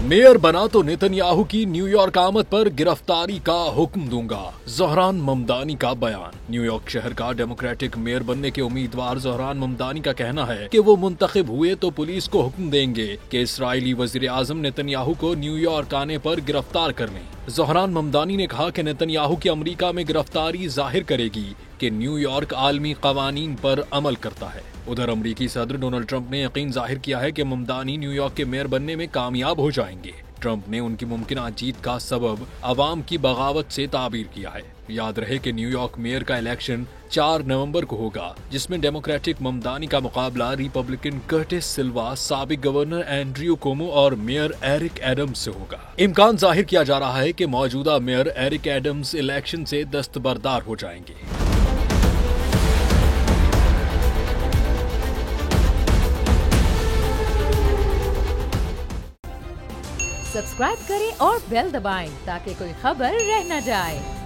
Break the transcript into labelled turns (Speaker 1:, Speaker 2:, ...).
Speaker 1: Mayor बना तो Netanyahu की न्यूयॉर्क आमद पर गिरफ्तारी का हुक्म दूंगा, ज़हरान ममदानी का बयान। न्यूयॉर्क शहर का डेमोक्रेटिक मेयर बनने के उम्मीदवार ज़हरान ममदानी का कहना है कि वो मुंतखब हुए तो पुलिस को हुक्म देंगे कि इसराइली वज़ीर आज़म नेतन्याहू को न्यूयॉर्क आने पर गिरफ्तार कर लें। ज़हरान ममदानी ने कहा कि नेतन्याहू की अमेरिका में गिरफ्तारी जाहिर करेगी कि न्यूयॉर्क आलमी कवानीन पर अमल करता है। उधर अमरीकी सदर डोनाल्ड ट्रंप ने यकीन जाहिर किया है कि ममदानी न्यूयॉर्क के मेयर बनने में कामयाब हो जाएंगे। ट्रंप ने उनकी मुमकिन जीत का सबब अवाम की बगावत से ताबीर किया है। याद रहे कि न्यूयॉर्क मेयर का इलेक्शन 4 नवंबर को होगा, जिसमें डेमोक्रेटिक ममदानी का मुकाबला रिपब्लिकन कर्टिस सिल्वा, साबिक गवर्नर एंड्रयू कोमो और मेयर एरिक एडम्स से होगा। इम्कान जाहिर किया जा रहा है कि मौजूदा मेयर एरिक एडम्स इलेक्शन से दस्तबरदार हो जाएंगे।
Speaker 2: सब्सक्राइब करें और बेल दबाएं ताकि कोई खबर रह न जाए।